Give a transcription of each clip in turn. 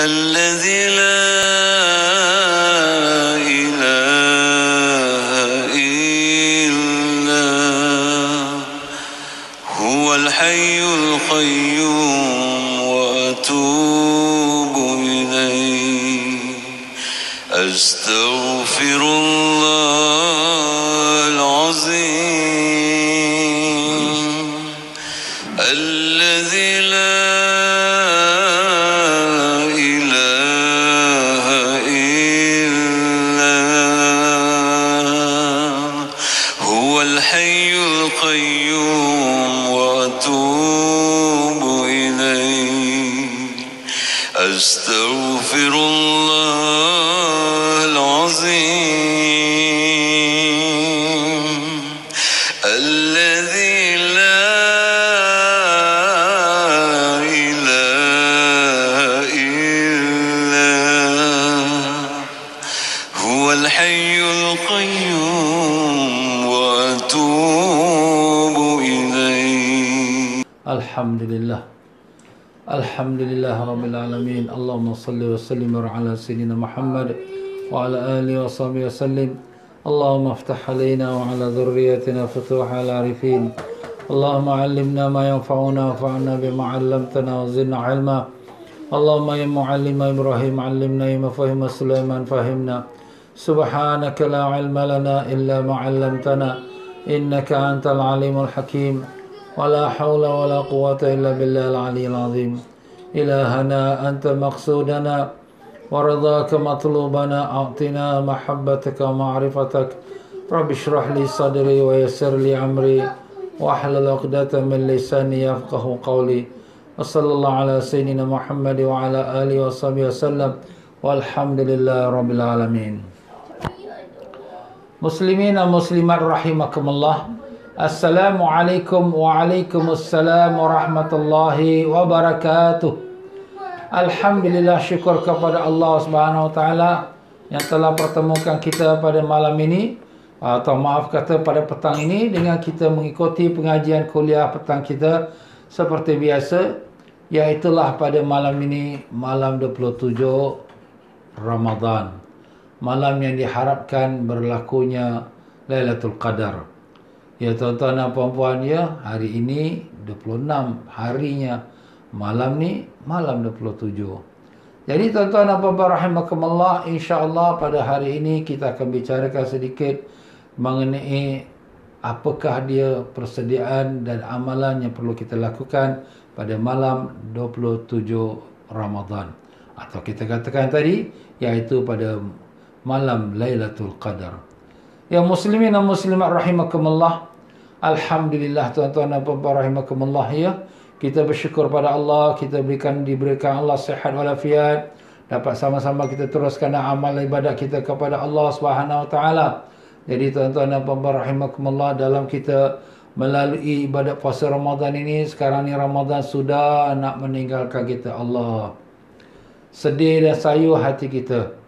الذي لا إله إلا هو الحي القيوم وأتوب إليه أستغفر الله العظيم الذي لا الحي القيوم وأتوب إليه أستغفر الله العظيم الذي لا إله إلا هو الحي القيوم Alhamdulillah Rabbil Alamin. Allahumma salli wa sallim ala Sayyidina Muhammad wa ala alihi wa sahbihi wa sallim. Allahumma aftah alayna wa ala dhurriyatina futuha al-arifin. Allahumma allimna ma yanfa'una wa fa'na bima 'allamtana wa zidna 'ilma. Allahumma ya mu'allima Ibrahim 'allimna ya mafahima Sulaiman fahimna. Subhanaka la 'ilma lana illa ma 'allamtana innaka antal alimul hakim. ولا حول ولا قوة إلا بالله العلي العظيم إلهنا أنت مقصودنا ورضاك مطلوبنا أعطنا محبتك ومعرفتك رب اشرح لي صدري ويسر لي أمري واحلل عقدة من لساني يفقه قولي وصلى الله على سيدنا محمد وعلى آله وصحبه وسلم والحمد لله رب العالمين. Muslimin dan muslimat rahimakumullah. Assalamualaikum waalaikumsalam warahmatullahi wabarakatuh. Alhamdulillah, syukur kepada Allah Subhanahu wa taala yang telah pertemukan kita pada malam ini, atau maaf kata pada petang ini, dengan kita mengikuti pengajian kuliah petang kita seperti biasa, iaitulah pada malam ini, malam 27 Ramadan, malam yang diharapkan berlakunya Lailatul Qadar. Ya tuan-tuan dan puan-puan, ya, hari ini 26 harinya, malam ni malam 27. Jadi tuan-tuan dan puan-puan rahimakumullah, insya-Allah pada hari ini kita akan bicarakan sedikit mengenai apakah dia persediaan dan amalan yang perlu kita lakukan pada malam 27 Ramadan, atau kita katakan tadi iaitu pada malam Lailatul Qadar. Ya muslimin dan muslimat rahimakumullah, alhamdulillah tuan-tuan dan puan-puan rahimakumullah, ya, kita bersyukur pada Allah, kita diberikan Allah sihat walafiat, dapat sama-sama kita teruskan amal ibadat kita kepada Allah Subhanahu wa taala. Jadi tuan-tuan dan puan-puan rahimakumullah, dalam kita melalui ibadat puasa Ramadan ini, sekarang ni Ramadan sudah nak meninggalkan kita. Allah, sedih dan sayu hati kita.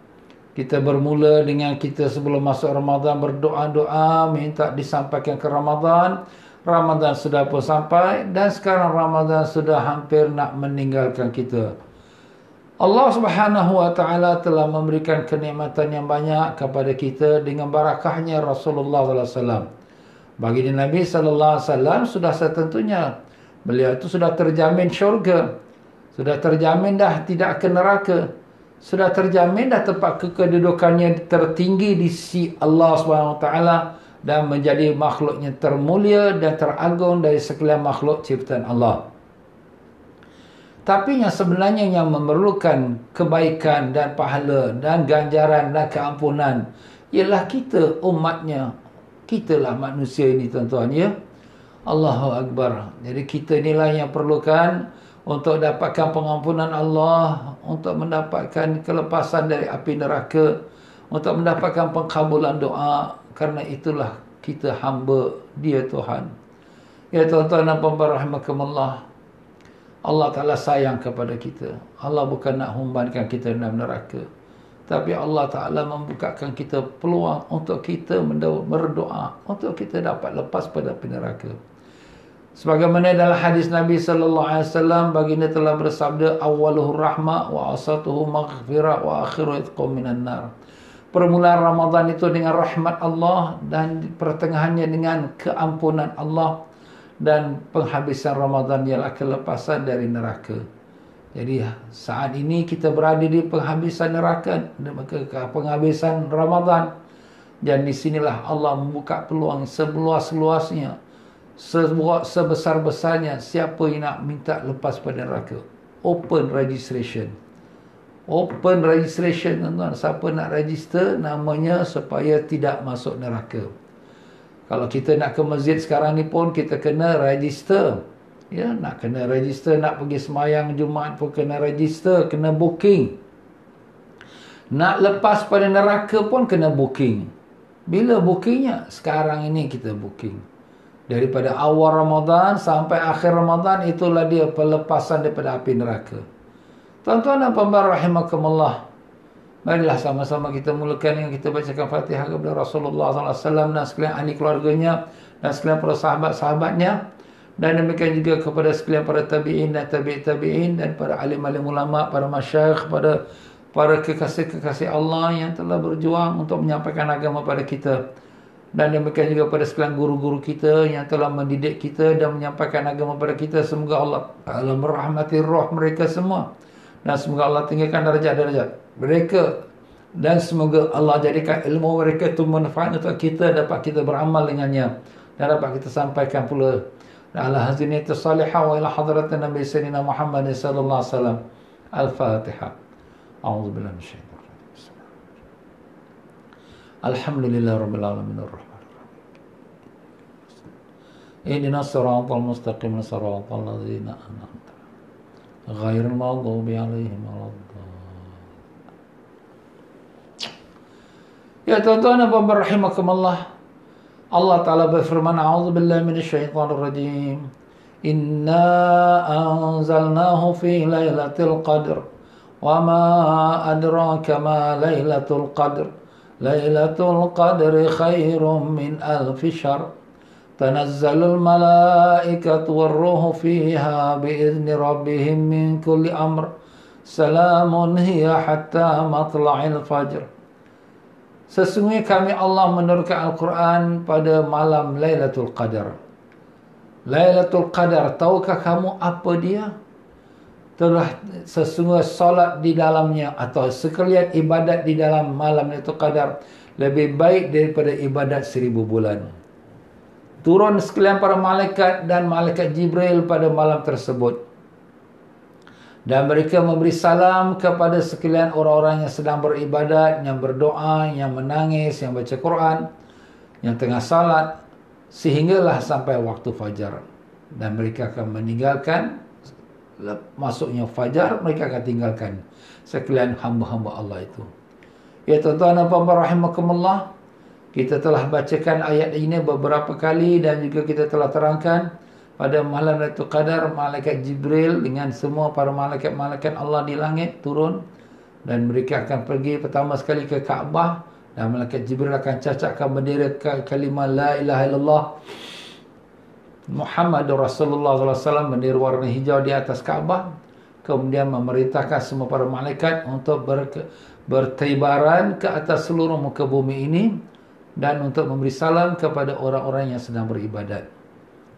Kita bermula dengan kita sebelum masuk Ramadan berdoa-doa minta disampaikan ke Ramadan. Ramadan sudah pun sampai dan sekarang Ramadan sudah hampir nak meninggalkan kita. Allah Subhanahu wa taala telah memberikan kenikmatan yang banyak kepada kita dengan barakahnya Rasulullah sallallahu alaihi wasallam. Bagi Nabi sallallahu alaihi wasallam sudah setentunya beliau itu sudah terjamin syurga. Sudah terjamin dah tidak ke neraka. Sudah terjamin dah tempat kedudukannya tertinggi di sisi Allah SWT dan menjadi makhluknya termulia dan teragung dari sekalian makhluk ciptaan Allah. Tapi yang sebenarnya yang memerlukan kebaikan dan pahala dan ganjaran dan keampunan ialah kita umatnya. Kitalah manusia ini tuan-tuan, ya. Allahu Akbar. Jadi kita inilah yang perlukan untuk dapatkan pengampunan Allah, untuk mendapatkan kelepasan dari api neraka, untuk mendapatkan pengkabulan doa. Karena itulah kita hamba Dia Tuhan. Ya tuan-tuan dan puan-puan rahimakumullah, Allah Ta'ala sayang kepada kita. Allah bukan nak humbankan kita dalam neraka, tapi Allah Ta'ala membukakan kita peluang untuk kita berdoa, untuk kita dapat lepas pada api neraka. Sebagaimana dalam hadis Nabi sallallahu alaihi wasallam, baginda telah bersabda, awwaluhu rahmah wa awsatuhu maghfirah wa akhiruhu itqum minan nar. Permulaan Ramadan itu dengan rahmat Allah dan pertengahannya dengan keampunan Allah, dan penghabisan Ramadan ialah kelepasan dari neraka. Jadi saat ini kita berada di penghabisan neraka, penghabisan Ramadan, dan di sinilah Allah membuka peluang seluas-luasnya, sebesar-besarnya. Siapa yang nak minta lepas pada neraka, open registration. Open registration, tuan-tuan. Siapa nak register namanya supaya tidak masuk neraka. Kalau kita nak ke masjid sekarang ni pun kita kena register. Ya, nak kena register, nak pergi semayang Jumaat pun kena register, kena booking. Nak lepas pada neraka pun kena booking. Bila bookingnya? Sekarang ini kita booking. Daripada awal Ramadan sampai akhir Ramadan, itulah dia pelepasan daripada api neraka. Tuan-tuan dan puan-puan rahimakumullah, marilah sama-sama kita mulakan dengan kita bacakan Fatihah kepada Rasulullah SAW dan sekalian ahli keluarganya dan sekalian para sahabat-sahabatnya, dan demikian juga kepada sekalian para tabi'in dan tabi'in dan para alim-alim ulama, para masyayikh, para kekasih-kekasih Allah yang telah berjuang untuk menyampaikan agama pada kita. Dan demikian juga pada sekalian guru-guru kita yang telah mendidik kita dan menyampaikan agama pada kita. Semoga Allah merahmati roh mereka semua, dan semoga Allah tinggikan darjat-darjat mereka, dan semoga Allah jadikan ilmu mereka itu manfaat untuk kita, dapat kita beramal dengannya, dan dapat kita sampaikan pula ala hazinati salihah wa ila hadratin Nabi Sayyidina Muhammad sallallahu alaihi wasallam. Al-Fatihah. A'udzubillahi minasyaitonir rajim. Alhamdulillahirabbil alamin arrahmanir rahim. Ihdinas siratal mustaqim, siratal ladzina an'amta ghairil maghdubi 'alaihim waladdallin. Ya tuan-tuan dan puan-puan rahimakumullah, Allah Ta'ala berfirman, a'udzubillahi minasyaitonir rajim. Inna anzalnahu fi lailatul qadr wa ma adraka ma lailatul qadr. Lailatul qadri khairum min alfi syahr. Tanazzalul malaikatu warruhu fiha biizni rabbihim min kulli amr. Salamun hiya hatta matla'il fajr. Sesungguhnya kami Allah menurunkan Al-Quran pada malam Lailatul Qadar. Lailatul Qadar, tahukah kamu apa dia? Telah sesungguhnya solat di dalamnya atau sekalian ibadat di dalam malam Lailatul Qadar lebih baik daripada ibadat 1000 bulan. Turun sekalian para malaikat dan malaikat Jibril pada malam tersebut, dan mereka memberi salam kepada sekalian orang-orang yang sedang beribadat, yang berdoa, yang menangis, yang baca Quran, yang tengah salat, sehinggalah sampai waktu fajar. Dan mereka akan meninggalkan, masuknya fajar, mereka akan tinggalkan sekalian hamba-hamba Allah itu. Ya tuan-tuan dan puan-puan rahimakumullah, kita telah bacakan ayat ini beberapa kali dan juga kita telah terangkan pada malam Lailatul Qadar, malaikat Jibril dengan semua para malaikat-malaikat Allah di langit turun, dan mereka akan pergi pertama sekali ke Kaabah, dan malaikat Jibril akan cacakkan bendera kalimah la ilaha illallah Muhammadur Rasulullah SAW, bendera warna hijau di atas Kaabah. Kemudian memerintahkan semua para malaikat untuk bertibaran ke atas seluruh muka bumi ini dan untuk memberi salam kepada orang-orang yang sedang beribadat.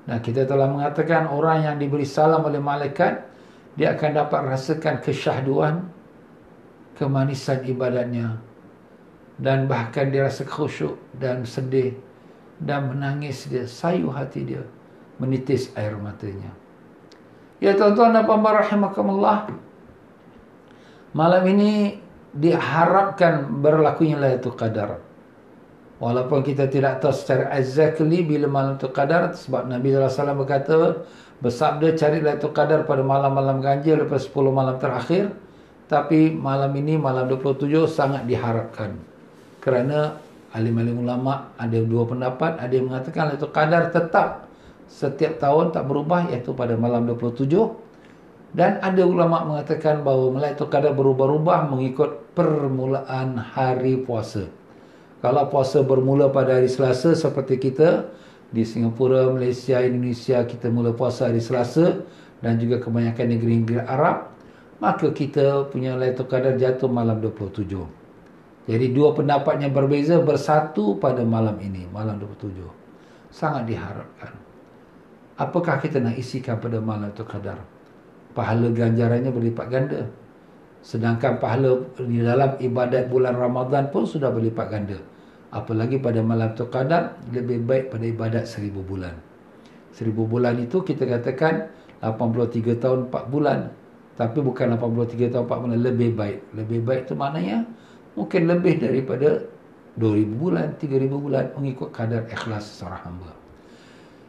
Nah, kita telah mengatakan orang yang diberi salam oleh malaikat, dia akan dapat rasakan kesyahduan, kemanisan ibadatnya, dan bahkan dia rasa khusyuk dan sedih dan menangis, dia sayu hati dia, menitis air matanya. Ya tuan-tuan dan puan-puan rahimakumullah, malam ini diharapkan berlakunya Lailatul Qadar. Walaupun kita tidak tahu secara exactly bila malam Lailatul Qadar, sebab Nabi SAW berkata, bersabda, cari Lailatul Qadar pada malam-malam ganjil lepas 10 malam terakhir. Tapi malam ini, malam 27, sangat diharapkan. Kerana alim-alim ulama ada dua pendapat. Ada yang mengatakan Lailatul Qadar tetap setiap tahun tak berubah, iaitu pada malam 27. Dan ada ulama mengatakan bahawa Lailatul Qadar berubah-ubah mengikut permulaan hari puasa. Kalau puasa bermula pada hari Selasa seperti kita, Di Singapura, Malaysia, Indonesia kita mula puasa hari Selasa dan juga kebanyakan negeri-negeri Arab, maka kita punya Lailatul Qadar jatuh malam 27. Jadi dua pendapat yang berbeza bersatu pada malam ini, malam 27. Sangat diharapkan. Apakah kita nak isikan pada malam Lailatul Qadar? Pahala ganjarannya berlipat ganda. Sedangkan pahala di dalam ibadat bulan Ramadan pun sudah berlipat ganda. Apalagi pada malam Lailatul Qadar lebih baik pada ibadat 1000 bulan. 1000 bulan itu kita katakan 83 tahun 4 bulan. Tapi bukan 83 tahun 4 bulan, lebih baik. Lebih baik itu maknanya mungkin lebih daripada 2000 bulan, 3000 bulan mengikut kadar ikhlas seorang hamba.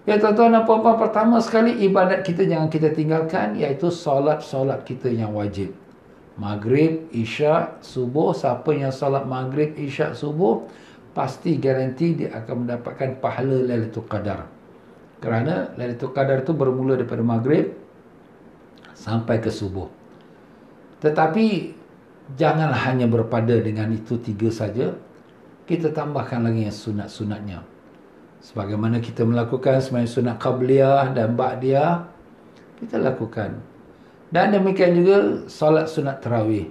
Ya tuan-tuan dan puan-puan, pertama sekali ibadat kita jangan kita tinggalkan, iaitu solat-solat kita yang wajib. Maghrib, Isyak, Subuh. Siapa yang solat Maghrib, Isyak, Subuh, pasti garanti dia akan mendapatkan pahala Lailatul Qadar. Kerana Lailatul Qadar itu bermula daripada Maghrib sampai ke Subuh. Tetapi janganlah hanya berpada dengan itu 3 saja. Kita tambahkan lagi yang sunat-sunatnya. Sebagaimana kita melakukan sembahyang sunat qabliyah dan ba'diyah, kita lakukan. Dan demikian juga solat sunat tarawih.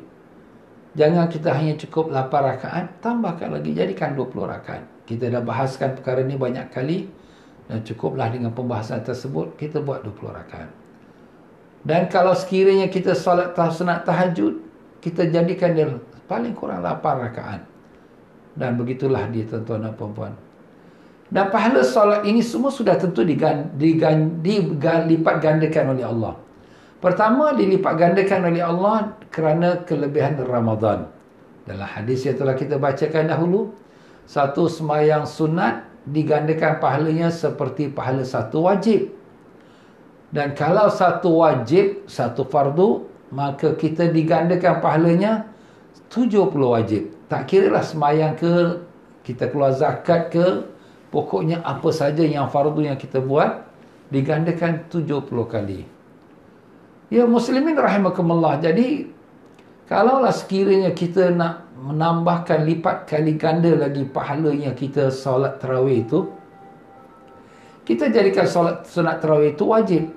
Jangan kita hanya cukup 8 rakaat, tambahkan lagi, jadikan 20 rakaat. Kita dah bahaskan perkara ini banyak kali dan cukuplah dengan pembahasan tersebut, kita buat 20 rakaat. Dan kalau sekiranya kita solat sunat tahajud, kita jadikan dia paling kurang 8 rakaat. Dan begitulah dia tuan-tuan dan puan-puan. Dan pahala solat ini semua sudah tentu dilipat gandakan oleh Allah. Pertama, dilipat gandakan oleh Allah kerana kelebihan Ramadan. Dalam hadis yang telah kita bacakan dahulu, satu sembahyang sunat digandakan pahalanya seperti pahala satu wajib. Dan kalau satu wajib, satu fardu, maka kita digandakan pahalanya 70 wajib. Tak kiralah sembahyang ke, kita keluar zakat ke, pokoknya apa saja yang fardu yang kita buat, digandakan 70 kali. Ya muslimin rahimakumullah. Jadi kalaulah sekiranya kita nak menambahkan lipat kali ganda lagi pahala yang kita solat tarawih itu, kita jadikan solat sunat tarawih itu wajib.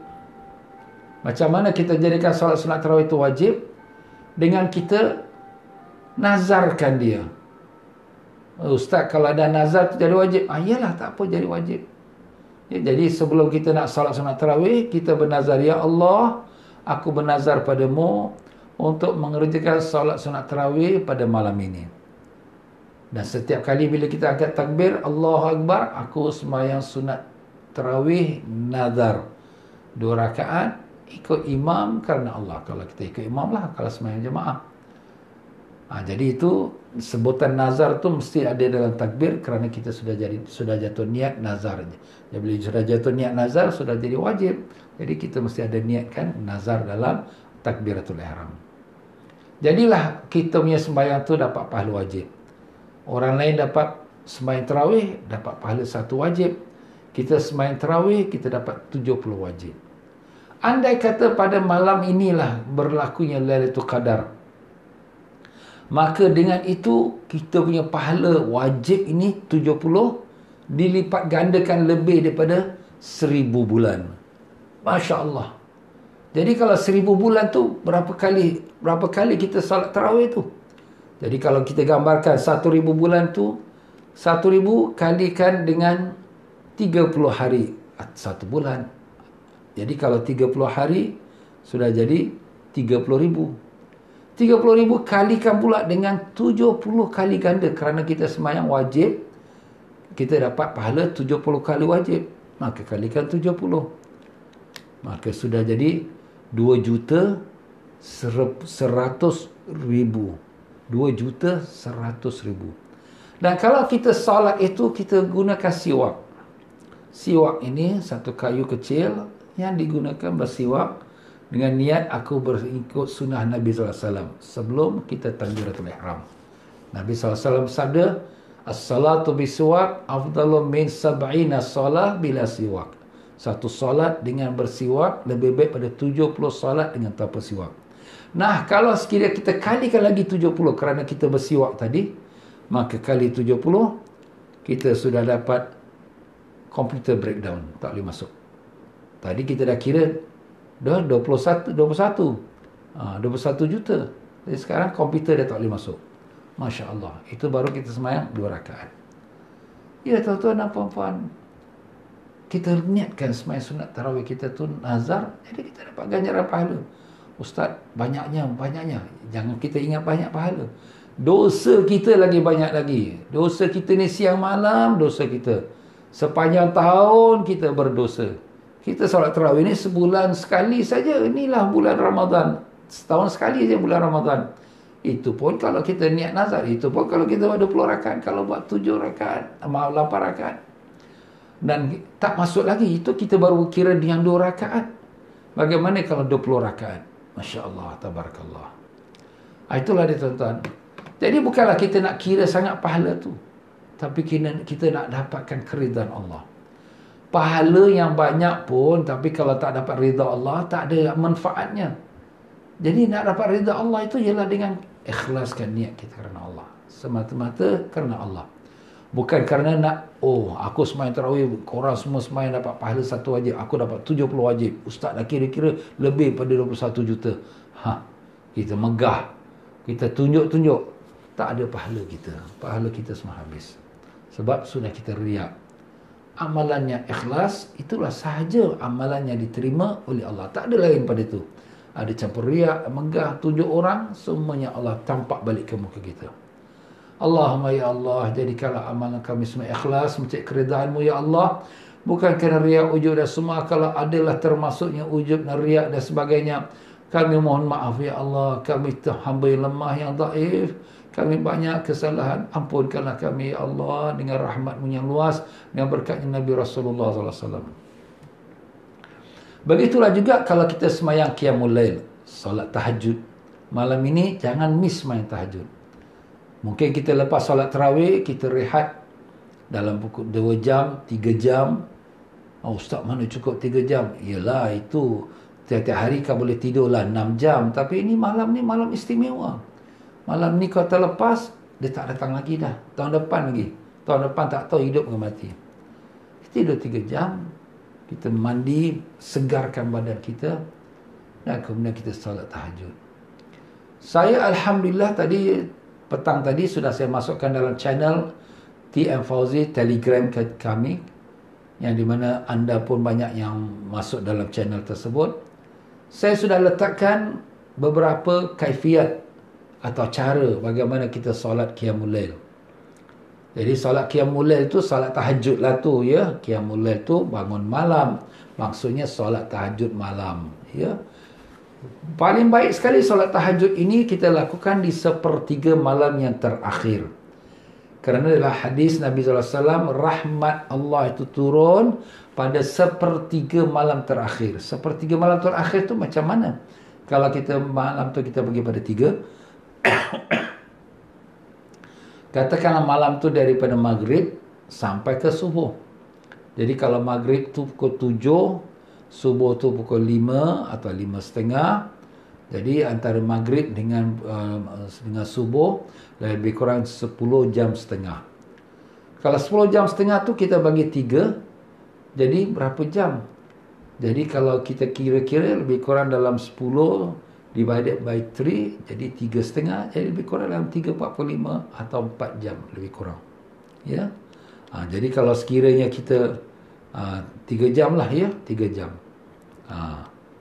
Macam mana kita jadikan solat sunat tarawih itu wajib? Dengan kita nazarkan dia. Ustaz, kalau ada nazar itu jadi wajib. Iyalah, tak apa, jadi wajib. Ya, jadi sebelum kita nak solat sunat tarawih, kita bernazar, ya Allah, aku bernazar padamu untuk mengerjakan solat sunat tarawih pada malam ini. Dan setiap kali bila kita angkat takbir, Allahu Akbar, aku sembahyang sunat tarawih nazar 2 rakaat ikut imam kerana Allah. Kalau kita ikut imam lah, kalau sembahyang jemaah. Jadi itu sebutan nazar tu mesti ada dalam takbir kerana kita sudah jatuh niat nazar. Jadi bila sudah jatuh niat nazar, sudah jadi wajib. Jadi kita mesti ada niatkan nazar dalam takbiratul ihram. Jadilah kita punya sembahyang tu dapat pahala wajib. Orang lain dapat sembahyang tarawih, dapat pahala 1 wajib. Kita sembahyang tarawih, kita dapat 70 wajib. Andai kata pada malam inilah berlakunya Lailatul Qadar, maka dengan itu kita punya pahala wajib ini 70 dilipat gandakan lebih daripada 1000 bulan. Masya Allah. Jadi kalau 1000 bulan tu berapa kali kita salat tarawih tu? Jadi kalau kita gambarkan 1000 bulan tu, 1000 kalikan dengan 30 hari 1 bulan. Jadi kalau 30 hari sudah jadi 30,000. 30,000 kalikan pula dengan 70 kali ganda kerana kita sembahyang wajib, kita dapat pahala 70 kali wajib. Maka kalikan 70. Maka sudah jadi 2,100,000. 2,100,000. Dan kalau kita salat itu, kita gunakan siwak. Siwak ini satu kayu kecil yang digunakan bersiwak dengan niat aku berikut sunnah Nabi SAW sebelum kita takbiratul ihram. Nabi SAW bersabda, as-salatu bisiwak afdalu min 70 salah bila siwak. Satu salat dengan bersiwak lebih baik pada 70 salat dengan tanpa siwak. Nah, kalau sekiranya kita kalikan lagi 70 kerana kita bersiwak tadi, maka kali 70 kita sudah dapat komputer breakdown, tak boleh masuk. Tadi kita dah kira dah 21 juta. Jadi sekarang komputer dah tak boleh masuk. Masya Allah. Itu baru kita sembahyang 2 rakaat. Ya tuan-tuan dan puan-puan, kita niatkan sembahyang sunat tarawih kita tu nazar, jadi kita dapat ganjaran pahala. Ustaz, banyaknya. Jangan kita ingat banyak pahala. Dosa kita lagi banyak lagi. Dosa kita ni siang malam, dosa kita. Sepanjang tahun kita berdosa. Kita solat tarawih ni sebulan sekali saja. Inilah bulan Ramadan. Setahun sekali saja bulan Ramadan. Itu pun kalau kita niat nazar. Itu pun kalau kita buat 20 rakaat. Kalau buat 7 rakaat, 8 rakaat. Dan tak masuk lagi. Itu kita baru kira yang 2 rakaat. Bagaimana kalau 20 rakaat? Masya Allah, tabarakallah. Itulah dia tuan-tuan. Jadi bukanlah kita nak kira sangat pahala tu. Tapi kita nak dapatkan keridhaan Allah. Pahala yang banyak pun, tapi kalau tak dapat ridha Allah, tak ada manfaatnya. Jadi nak dapat ridha Allah itu ialah dengan ikhlaskan niat kita kerana Allah. Semata-mata kerana Allah. Bukan kerana nak, aku sembahyang tarawih, korang semua sembahyang dapat pahala 1 wajib, aku dapat 70 wajib. Ustaz dah kira-kira lebih pada 21 juta. Kita megah. Kita tunjuk-tunjuk. Tak ada pahala kita. Pahala kita semua habis. Sebab sudah kita riak. Amalannya ikhlas, itulah sahaja amalannya diterima oleh Allah. Tak ada lain pada itu. Ada campur riak, megah, tunjuk orang, semuanya Allah tampak balik ke muka kita. Allahumma ya Allah, jadikanlah amalan kami semua ikhlas, mencari keridhaan-Mu ya Allah. Bukan kerana riak, ujub dan semua. Kalau adalah termasuknya ujub dan riak dan sebagainya, kami mohon maaf ya Allah. Kami hamba yang lemah, yang dhaif. Kami banyak kesalahan. Ampunkanlah kami ya Allah dengan rahmat-Mu yang luas, dengan berkatnya Nabi Rasulullah SAW. Begitulah juga kalau kita semayang qiyamul lail, solat tahajud. Malam ini jangan miss semayang tahajud. Mungkin kita lepas solat tarawih, kita rehat dalam pukul 2 jam, 3 jam. Ustaz, mana cukup 3 jam? Yelah, itu tiap-tiap hari kau boleh tidurlah 6 jam. Tapi ini malam istimewa. Malam ni kau terlepas, dia tak datang lagi dah. Tahun depan lagi. Tahun depan tak tahu hidup ke mati. Kita tidur 3 jam. Kita mandi, segarkan badan kita. Dan kemudian kita solat tahajud. Saya Alhamdulillah petang tadi sudah saya masukkan dalam channel TM Fauzi Telegram kami. Yang di mana anda pun banyak yang masuk dalam channel tersebut. Saya sudah letakkan beberapa kaifiat atau cara bagaimana kita solat qiyamul lail. Jadi solat qiyamul lail tu solat tahajud lah tu ya. Qiyamul lail tu bangun malam. Maksudnya solat tahajud malam ya. Paling baik sekali solat tahajud ini kita lakukan di 1/3 malam yang terakhir. Kerana dalam hadis Nabi SAW, rahmat Allah itu turun pada 1/3 malam terakhir. 1/3 malam terakhir tu macam mana? Kalau kita malam tu kita pergi pada 3, katakanlah malam tu daripada maghrib sampai ke subuh. Jadi kalau maghrib tu pukul 7, subuh tu pukul 5 atau 5.30. Jadi antara maghrib dengan subuh lebih kurang 10 jam setengah. Kalau 10 jam setengah tu kita bagi 3, jadi berapa jam? Jadi kalau kita kira-kira lebih kurang dalam 10 divided by 3, jadi 3.5, jadi lebih kurang dalam 3.45 atau 4 jam lebih kurang. Ya. Jadi kalau sekiranya kita 3 jam lah ya, 3 jam.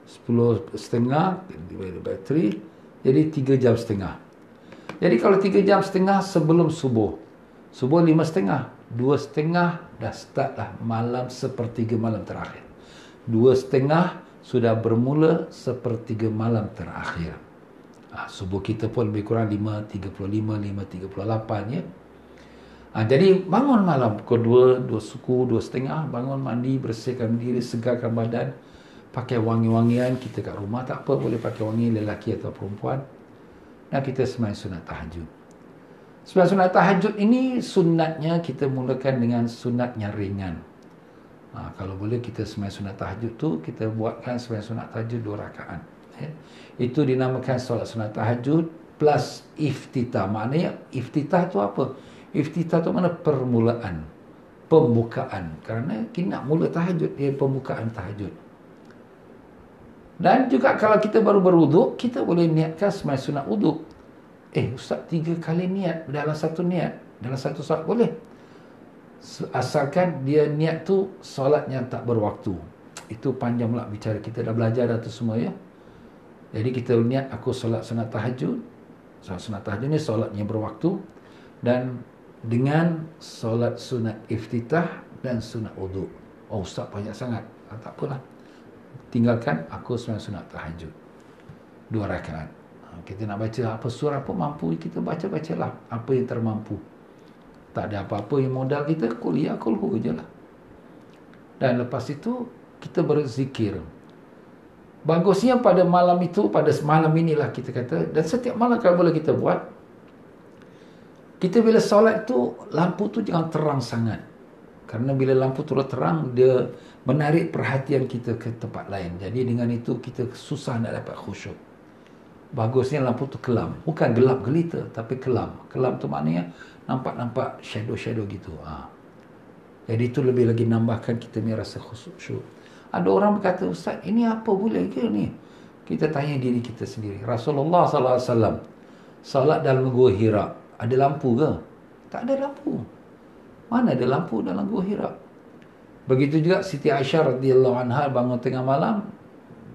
10.5 divided by 3, jadi 3 jam setengah. Jadi kalau 3 jam setengah sebelum subuh. Subuh 5.30, 2.30 dah start lah malam 1/3 malam terakhir. 2.30 sudah bermula 1/3 malam terakhir. Subuh kita pun lebih kurang 5.35, 5.38 ya. Jadi bangun malam pukul 2 suku, 2.30, bangun mandi, bersihkan diri, segarkan badan, pakai wangi-wangian. Kita kat rumah tak apa, boleh pakai wangi lelaki atau perempuan. Dan kita sembahyang sunat tahajud. Sembahyang sunat tahajud ini sunatnya kita mulakan dengan sunat yang ringan. Kalau boleh kita sembahyang sunat tahajud tu, kita buatkan sembahyang sunat tahajud 2 rakaat. Itu dinamakan solat sunat tahajud plus iftitah. Maknanya iftitah tu apa? Iftitah tu mana permulaan. pembukaan. Kerana kita nak mula tahajud, dia pembukaan tahajud. Dan juga kalau kita baru berwuduk, kita boleh niatkan sembahyang sunat wuduk. Ustaz 3 kali niat dalam satu niat, dalam satu solat boleh. Asalkan dia niat tu solat yang tak berwaktu. Itu panjang pula bicara, kita dah belajar dah tu semua ya. Jadi kita niat aku solat sunat tahajud. Solat sunat tahajud ni solat yang berwaktu, dan dengan solat sunat iftitah dan sunat wuduk. Ustaz banyak sangat. Tak apalah. Tinggalkan aku sembahyang sunat tahajud 2 rakaat. Kita nak baca apa surah apa mampu, kita bacalah apa yang termampu. Tak ada apa-apa yang modal kita, kuliah kulhu je lah. Dan lepas itu kita berzikir. Bagusnya pada malam itu, pada malam inilah kita kata, dan setiap malam kalau boleh kita buat, kita bila solat tu lampu tu jangan terang sangat. Kerana bila lampu terus terang, dia menarik perhatian kita ke tempat lain. Jadi dengan itu kita susah nak dapat khusyuk. Bagusnya lampu tu kelam. Bukan gelap gelita, tapi kelam. Kelam tu maknanya nampak-nampak shadow-shadow gitu. Jadi itu lebih lagi nambahkan kita punya rasa khusyuk. Ada orang berkata, Ustaz, ini apa boleh ke ni? Kita tanya diri kita sendiri. Rasulullah SAW salat dalam Gua Hira, ada lampu ke? Tak ada lampu. Mana ada lampu dalam Gua Hira? Begitu juga Siti Aisyah radhiyallahu anha bangun tengah malam,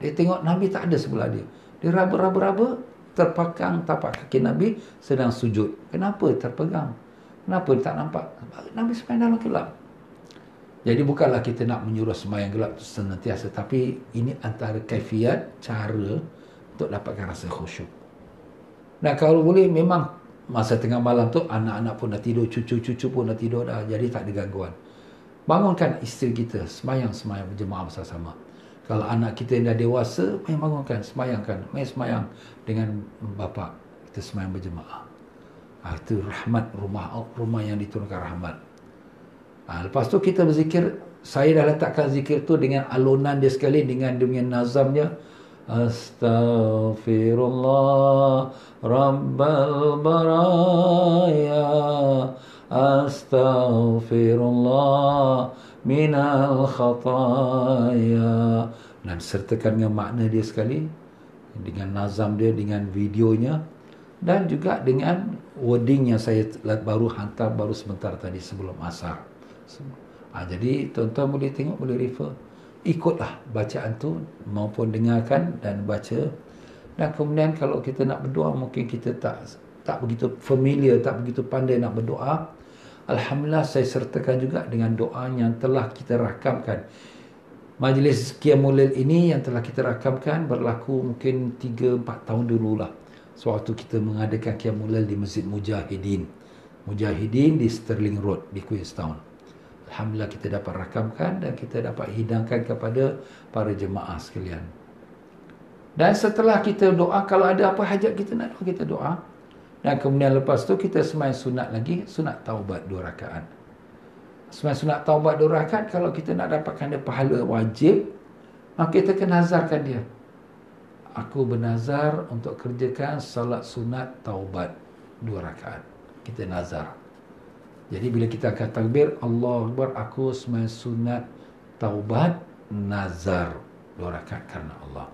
dia tengok Nabi tak ada sebelah dia. Dia raba-raba terpakang tapak kaki Nabi sedang sujud. Kenapa terpegang? Kenapa tak nampak? Nabi sembahyang dalam gelap. Jadi bukanlah kita nak menyuruh sembahyang gelap senantiasa, tapi ini antara kaifiat, cara untuk dapatkan rasa khusyuk. Nah, kalau boleh memang masa tengah malam tu anak-anak pun dah tidur, cucu-cucu pun dah tidur dah, jadi tak ada gangguan. Bangunkan isteri kita sembahyang berjemaah bersama-sama. Kalau anak kita yang dah dewasa, main bangunkan, sembahyangkan, main sembahyang dengan bapa. Kita sembahyang berjemaah. Itu rahmat, rumah yang diturunkan rahmat. Lepas tu kita berzikir. Saya dah letakkan zikir tu dengan alunan dia sekali, dengan dia punya nazamnya. Astaghfirullah Rabbal Baraya, Astaghfirullah minal khataya. Dan sertakan dengan makna dia sekali, dengan nazam dia, dengan videonya, dan juga dengan wording yang saya baru hantar baru sebentar tadi sebelum asar. Jadi tuan-tuan boleh tengok, boleh refer, ikutlah bacaan tu maupun dengarkan dan baca. Dan kemudian kalau kita nak berdoa, mungkin kita tak begitu familiar, tak begitu pandai nak berdoa, alhamdulillah saya sertakan juga dengan doa yang telah kita rakamkan. Majlis Qiyamul Lail ini yang telah kita rakamkan berlaku mungkin 3-4 tahun dululah, sewaktu kita mengadakan Qiyamul Lail di Masjid Mujahidin di Sterling Road di Queenstown. Alhamdulillah kita dapat rakamkan dan kita dapat hidangkan kepada para jemaah sekalian. Dan setelah kita doa, kalau ada apa hajat kita nak doa, kita doa. Dan kemudian lepas tu kita sembahyang sunat lagi, sunat taubat 2 rakaat. Sembahyang sunat taubat 2 rakaat, kalau kita nak dapatkan dia pahala wajib, maka kita kena nazarkan dia. Aku bernazar untuk kerjakan salat sunat taubat 2 rakaat. Kita nazar. Jadi bila kita akan takbir, Allahu Akbar, aku sembahyang sunat taubat nazar 2 rakaat kerana Allah.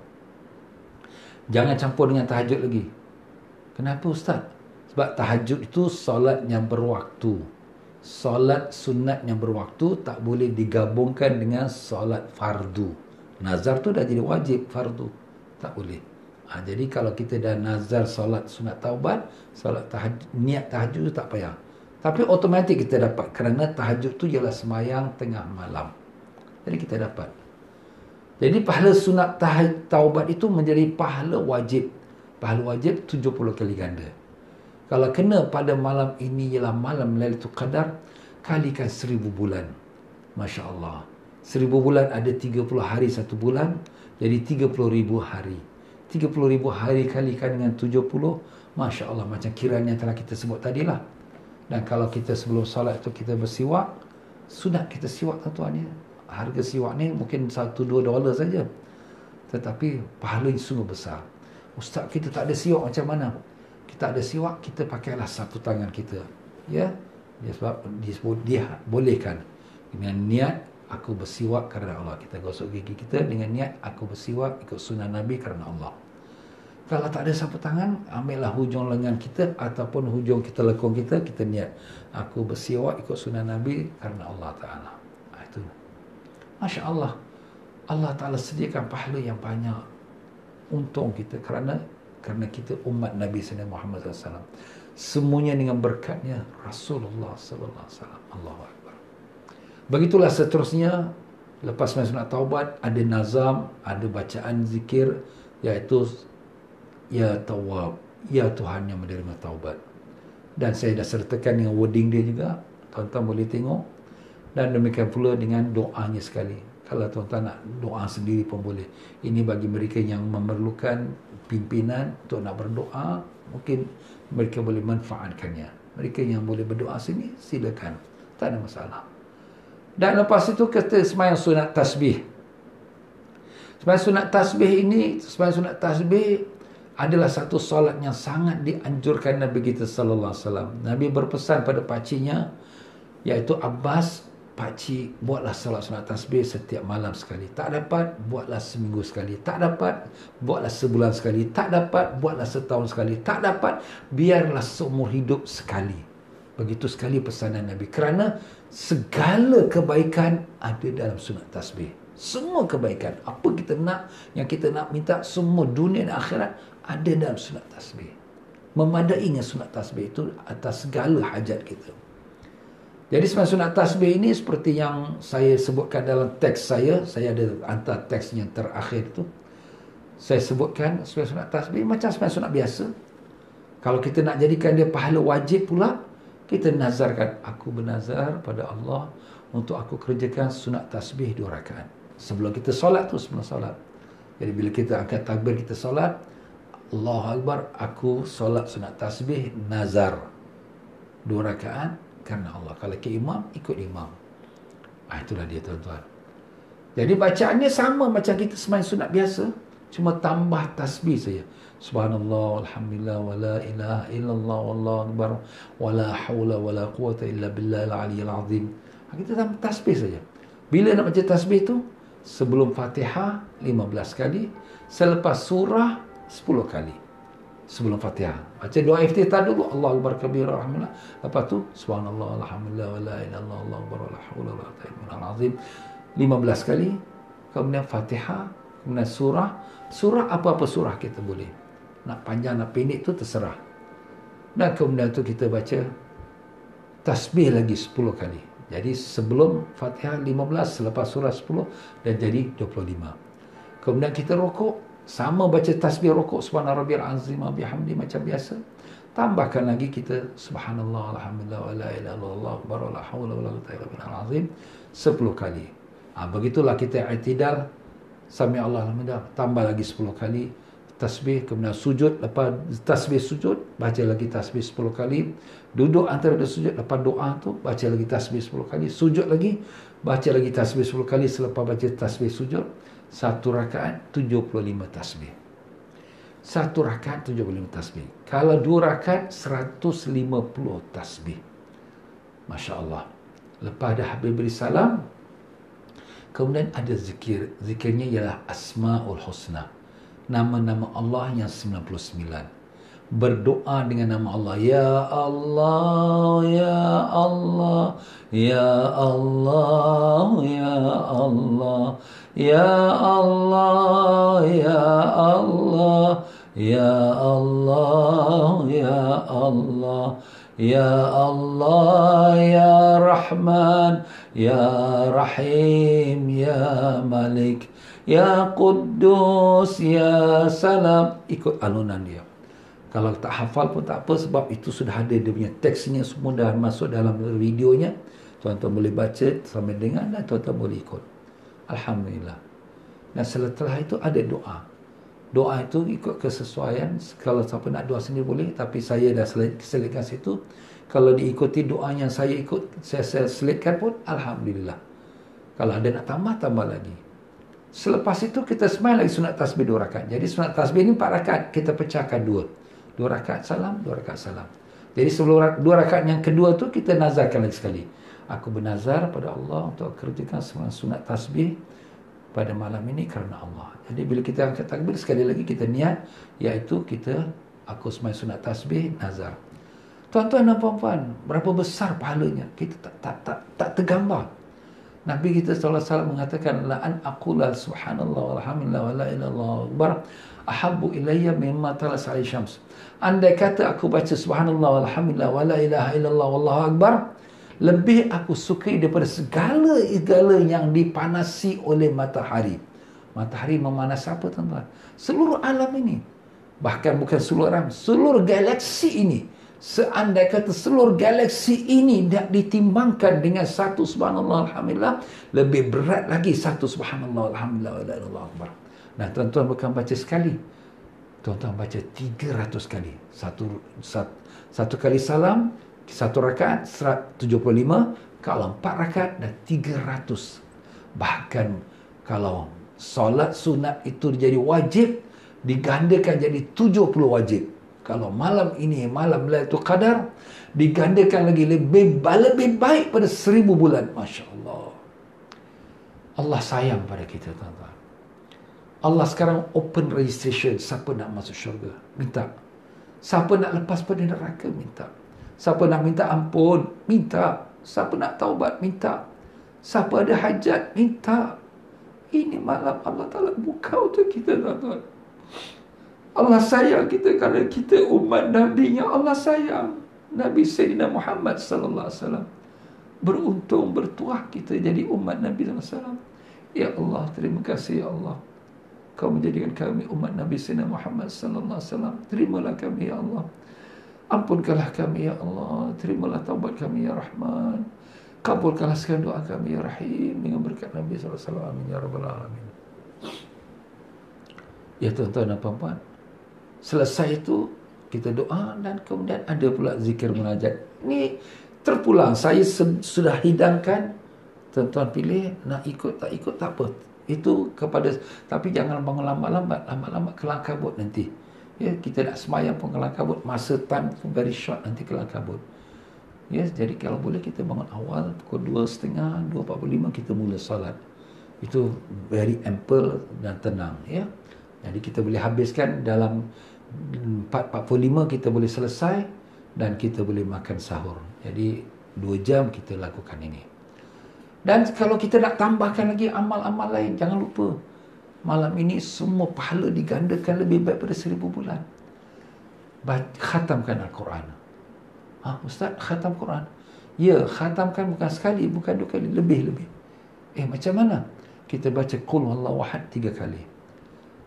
Jangan campur dengan tahajud lagi. Kenapa Ustaz? Sebab tahajud itu solat yang berwaktu. Solat sunat yang berwaktu tak boleh digabungkan dengan solat fardu. Nazar tu dah jadi wajib, fardu tak boleh. Jadi kalau kita dah nazar solat sunat taubat, solat niat tahajud tu tak payah. Tapi automatik kita dapat, kerana tahajud tu ialah sembahyang tengah malam. Jadi kita dapat. Jadi pahala sunat taubat itu menjadi pahala wajib. Pahala wajib 70 kali ganda. Kalau kena pada malam ini ialah malam Lailatul Qadar, kalikan 1000 bulan. Masya Allah. 1000 bulan ada 30 hari 1 bulan, jadi 30,000 hari. 30,000 hari kalikan dengan 70, Masya Allah, macam kiraan yang telah kita sebut tadilah. Dan kalau kita sebelum solat itu kita bersiwak, sunat kita siwak tuan-tuan ya. Harga siwak ni mungkin $1-2 saja. Tetapi pahala yang sungguh besar. Ustaz, kita tak ada siwak macam mana? Kita ada siwak, kita pakailah satu tangan kita. Ya. Sebab dia bolehkan. Dengan niat aku bersiwak kerana Allah. Kita gosok gigi kita dengan niat aku bersiwak ikut sunnah Nabi kerana Allah. Kalau tak ada sapu tangan, ambillah hujung lengan kita ataupun hujung kita lekung kita niat aku bersiwak ikut sunnah Nabi kerana Allah Ta'ala. Itu. Masya Allah. Allah Ta'ala sediakan pahala yang banyak. Untung kita kerana kita umat Nabi SAW Muhammad SAW. Semuanya dengan berkatnya Rasulullah Sallallahu Alaihi Wasallam. Allahu Akbar. Begitulah seterusnya. Lepas sunat taubat, ada nazam, ada bacaan zikir, iaitu Ya Tawwab, Ya Tuhan yang menerima taubat. Dan saya dah sertakan dengan wording dia juga, tuan-tuan boleh tengok. Dan demikian pula dengan doanya sekali. Kalau tuan-tuan nak doa sendiri pun boleh. Ini bagi mereka yang memerlukan pimpinan untuk nak berdoa, mungkin mereka boleh manfaatkannya. Mereka yang boleh berdoa sini, silakan. Tak ada masalah. Dan lepas itu kita sembahyang sunat tasbih. Sembahyang sunat tasbih ini, sembahyang sunat tasbih adalah satu solat yang sangat dianjurkan Nabi kita sallallahu alaihi wasallam. Nabi berpesan pada pakciknya, iaitu Abbas, pakcik, buatlah solat sunat tasbih setiap malam sekali. Tak dapat, buatlah seminggu sekali. Tak dapat, buatlah sebulan sekali. Tak dapat, buatlah setahun sekali. Tak dapat, biarlah seumur hidup sekali. Begitu sekali pesanan Nabi. Kerana segala kebaikan ada dalam sunat tasbih. Semua kebaikan, apa kita nak, yang kita nak minta, semua dunia dan akhirat ada dalam sunat tasbih. Memadai dengan sunat tasbih itu atas segala hajat kita. Jadi sembahyang sunat tasbih ini seperti yang saya sebutkan dalam teks saya ada hantar teks yang terakhir itu. Saya sebutkan sembahyang sunat tasbih macam sembahyang sunat biasa. Kalau kita nak jadikan dia pahala wajib pula, kita nazarkan, aku bernazar pada Allah untuk aku kerjakan sunat tasbih 2 rakaat. Sebelum kita solat tu, sebelum solat. Jadi bila kita angkat takbir kita solat, Allahu Akbar, aku solat sunat tasbih nazar 2 rakaat kerana Allah. Kalau ke imam, ikut imam. Itulah dia tuan-tuan. Jadi bacaannya sama macam kita sembahyang sunat biasa, cuma tambah tasbih saja. Subhanallah, alhamdulillah, wala ilaha illallah, wallahu akbar, wala hawla wala quwata illa billahil aliyyil azim. Kita tambah tasbih saja. Bila nak baca tasbih tu? Sebelum Fatihah 15 kali, selepas surah 10 kali. Sebelum Fatihah baca doa iftitah dulu, Allahu akbar kabira alhamdulillah. Lepas tu subhanallah alhamdulillah wala ilaha illallah wallahu akbar wala haula wala quwwata illa billahil azim 15 kali. Kemudian Fatihah, kemudian surah apa-apa surah kita boleh. Nak panjang nak pendek tu terserah. Dan kemudian tu kita baca tasbih lagi 10 kali. Jadi sebelum Fatihah 15, selepas surah 10, dan jadi 25. Kemudian kita rokok, sama baca tasbih rokok, subhana rabbiyal azim wa bihamdi macam biasa. Tambahkan lagi kita subhanallah alhamdulillah wa la ilaha illallah akbar wa la haula wa la quwwata illa billahil azim 10 kali. Begitulah kita i'tidal, sami Allah alhamdulillah, tambah lagi 10 kali tasbih, kemudian sujud, lepas tasbih sujud baca lagi tasbih 10 kali, duduk antara dua sujud, lepas doa tu baca lagi tasbih 10 kali, sujud lagi baca lagi tasbih 10 kali, selepas baca tasbih sujud, 1 rakaat 75 tasbih. 1 rakaat 75 tasbih. Kalau 2 rakaat 150 tasbih. Masya Allah. Lepas dah habis beri salam, kemudian ada zikir. Zikirnya ialah Asmaul Husna, nama-nama Allah yang 99. Berdoa dengan nama Allah. Ya Allah, Ya Allah, Ya Allah, Ya Allah, Ya Allah, Ya Allah, Ya Allah, Ya Allah, Ya Allah, Ya Rahman, Ya Rahim, Ya Malik, Ya Quddus, Ya Salam. Ikut alunan dia. Kalau tak hafal pun tak apa, sebab itu sudah ada dia punya teksnya, semua dah masuk dalam videonya. Tuan-tuan boleh baca sambil dengar dan tuan-tuan boleh ikut. Alhamdulillah. Dan setelah itu ada doa. Doa itu ikut kesesuaian. Kalau siapa nak doa sendiri boleh, tapi saya dah selitkan situ. Kalau diikuti doa yang saya ikut, saya selitkan pun Alhamdulillah. Kalau ada nak tambah lagi. Selepas itu kita sembahyang lagi sunat tasbih 2 rakaat. Jadi sunat tasbih ni 4 rakaat, kita pecahkan 2 rakaat salam, 2 rakaat salam. Jadi sebelum 2 rakaat yang kedua tu kita nazarkan lagi sekali. Aku bernazar pada Allah untuk kerjakan semua sunat tasbih pada malam ini kerana Allah. Jadi bila kita angkat takbir, sekali lagi kita niat, iaitu aku sembahyang sunat tasbih, nazar. Tuan-tuan dan puan-puan, berapa besar pahalanya? Kita tak tergambar. Nabi kita sallallahu alaihi wasallam mengatakan, la an aqula subhanallah walhamdulillah wa la ilaha illallah akbar ahabbu ilayya mimma talas alaihi syams. Andai kata aku baca subhanallah walhamdulillah wa la ilaha illallah wallahu akbar, lebih aku sukai daripada segala yang dipanasi oleh matahari. Matahari memanas apa, tuan-tuan? Seluruh alam ini. Bahkan bukan seluruh alam, seluruh galaksi ini. Seandai kata seluruh galaksi ini tidak ditimbangkan dengan satu subhanallah alhamdulillah, lebih berat lagi satu subhanallah alhamdulillah wa la ilaha illallah akbar. Nah, tuan-tuan bukan baca sekali. Tuan-tuan baca 300 kali. Satu kali salam, satu rakaat 175, kalau 4 rakaat dan 300. Bahkan kalau solat sunat itu jadi wajib, digandakan jadi 70 wajib. Kalau malam ini, malam Lailatul Qadar, digandakan lagi lebih baik pada 1000 bulan. Masya Allah. Allah sayang pada kita, tuan-tuan. Allah sekarang open registration. Siapa nak masuk syurga, minta. Siapa nak lepas pada neraka, minta. Siapa nak minta ampun, minta. Siapa nak taubat, minta. Siapa ada hajat, minta. Ini malam Allah Ta'ala buka untuk kita, tuan-tuan. Allah sayang kita kerana kita umat Nabi-Nya. Allah sayang. Nabi Sayyidina Muhammad sallallahu alaihi wasallam. Beruntung, bertuah kita jadi umat Nabi sallallahu alaihi wasallam. Ya Allah, terima kasih ya Allah. Kau menjadikan kami umat Nabi Sayyidina Muhammad sallallahu alaihi wasallam. Terimalah kami ya Allah. Ampunkanlah kami ya Allah. Terimalah taubat kami ya Rahman. Kabulkanlah segala doa kami ya Rahim dengan berkat Nabi sallallahu alaihi wasallam. Amin ya rabbal alamin. Ya tuan-tuan dan puan-puan, selesai itu kita doa dan kemudian ada pula zikir munajat. Ini terpulang. Saya sudah hidangkan. Tuan-tuan pilih nak ikut tak ikut tak apa. Itu kepada, tapi jangan bangun lambat-lambat. Lambat-lambat kelang kabut nanti. Ya, kita nak sembahyang pun kelang kabut. Masa time very short, nanti kelang kabut. Ya, jadi kalau boleh kita bangun awal pukul 2.30, 2.45 kita mula solat. Itu very ample dan tenang, ya. Jadi kita boleh habiskan dalam 4.45 kita boleh selesai dan kita boleh makan sahur. Jadi 2 jam kita lakukan ini. Dan kalau kita nak tambahkan lagi amal-amal lain, jangan lupa malam ini semua pahala digandakan lebih baik pada 1000 bulan. Khatamkan Al-Quran. Ustaz, khatam Quran? Ya, khatamkan bukan sekali, bukan 2 kali, lebih-lebih. Macam mana? Kita baca Qul Huwallahu Ahad 3 kali.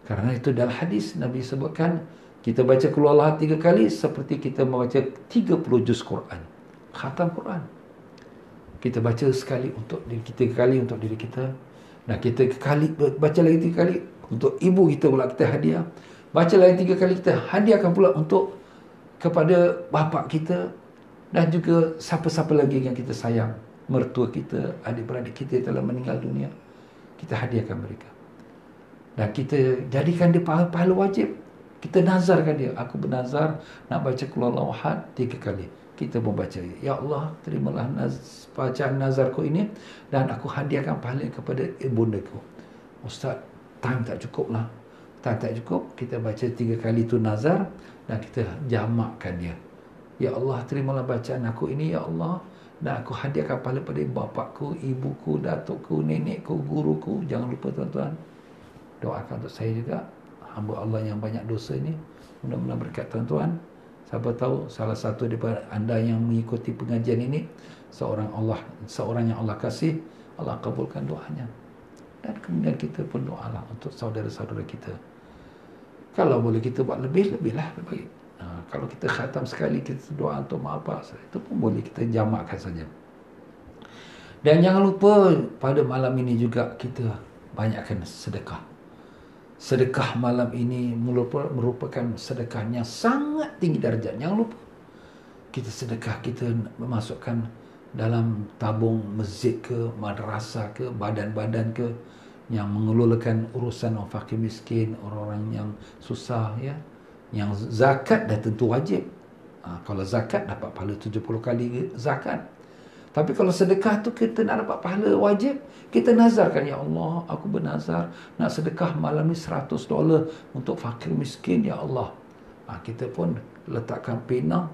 Karena itu dalam hadis Nabi sebutkan, kita baca Qul Huwallahu Ahad 3 kali seperti kita membaca 30 juz Quran. Khatam Quran. Kita baca sekali untuk diri kita, 3 kali untuk diri kita. Dan kita baca lagi 3 kali untuk ibu kita pula, kita hadiah. Baca lagi 3 kali, kita hadiahkan pula untuk kepada bapa kita dan juga siapa-siapa lagi yang kita sayang. Mertua kita, adik-beradik kita telah meninggal dunia, kita hadiahkan mereka. Dan kita jadikan dia pahala wajib. Kita nazarkan dia. Aku bernazar nak baca Qul Huwallahu Ahad 3 kali. Kita membaca, ya Allah, terimalah bacaan nazarku ini dan aku hadiahkan pahala kepada ibundaku. Ustaz, time tak cukup lah. Time tak cukup, kita baca 3 kali tu nazar dan kita jamakkan dia. Ya Allah, terimalah bacaan aku ini, ya Allah, dan aku hadiahkan pahala pada bapakku, ibuku, datukku, nenekku, guruku. Jangan lupa tuan-tuan, doakan untuk saya juga, hamba Allah yang banyak dosa ini. Mudah-mudahan berkat tuan-tuan. Siapa tahu salah satu daripada anda yang mengikuti pengajian ini seorang yang Allah kasih, Allah kabulkan doanya. Dan kemudian kita pun doalah untuk saudara-saudara kita. Kalau boleh kita buat lebih-lebihlah lebih baik. Kalau kita khatam sekali, kita doa untuk apa, itu pun boleh kita jamakkan saja. Dan jangan lupa pada malam ini juga kita banyakkan sedekah. Sedekah malam ini merupakan sedekah yang sangat tinggi darjat. Jangan lupa kita sedekah, kita memasukkan dalam tabung masjid ke, madrasah ke, badan-badan ke yang mengelolakan urusan orang fakir miskin, orang-orang yang susah, ya. Yang zakat dah tentu wajib. Kalau zakat dapat pahala 70 kali zakat. Tapi kalau sedekah tu kita nak dapat pahala wajib, kita nazarkan, ya Allah, aku bernazar nak sedekah malam ni $100 untuk fakir miskin, ya Allah. Kita pun letakkan pena,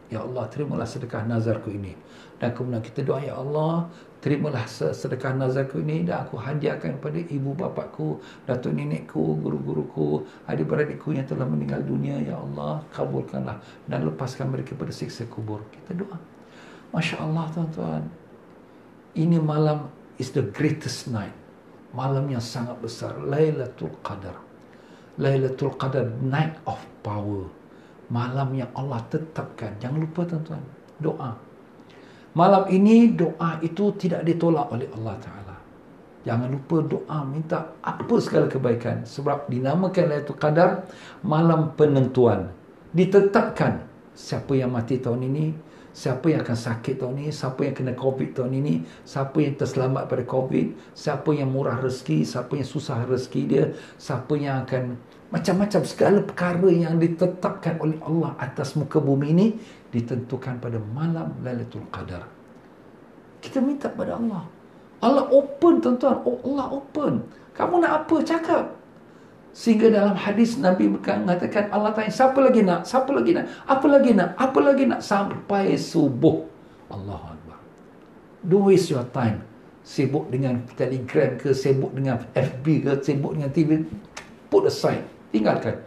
ya Allah, terimalah sedekah nazarku ini. Dan kemudian kita doa, ya Allah, terimalah sedekah nazarku ini dan aku hadiahkan kepada ibu bapakku, datuk nenekku, guru-guruku, adik-beradikku yang telah meninggal dunia, ya Allah, kabulkanlah dan lepaskan mereka pada siksa kubur. Kita doa. Masya Allah, tuan-tuan, ini malam is the greatest night, malam yang sangat besar, Lailatul Qadar. Lailatul Qadar, night of power, malam yang Allah tetapkan. Jangan lupa, tuan-tuan, doa. Malam ini doa itu tidak ditolak oleh Allah Ta'ala. Jangan lupa doa, minta apa segala kebaikan. Sebab dinamakan Lailatul Qadar, malam penentuan. Ditetapkan siapa yang mati tahun ini, siapa yang akan sakit tahun ini, siapa yang kena COVID tahun ini, siapa yang terselamat pada COVID, siapa yang murah rezeki, siapa yang susah rezeki dia, siapa yang akan macam-macam segala perkara yang ditetapkan oleh Allah atas muka bumi ini ditentukan pada malam Lailatul Qadar. Kita minta pada Allah. Allah open, tuan-tuan. Oh, Allah open. Kamu nak apa? Cakap. Sehingga dalam hadis Nabi mengatakan, Allah tanya, siapa lagi nak? Siapa lagi nak? Apa lagi nak? Apa lagi nak? Sampai subuh. Allahu Akbar. Don't waste your time. Sibuk dengan Telegram ke, sibuk dengan FB ke, sibuk dengan TV. Put aside. Tinggalkan.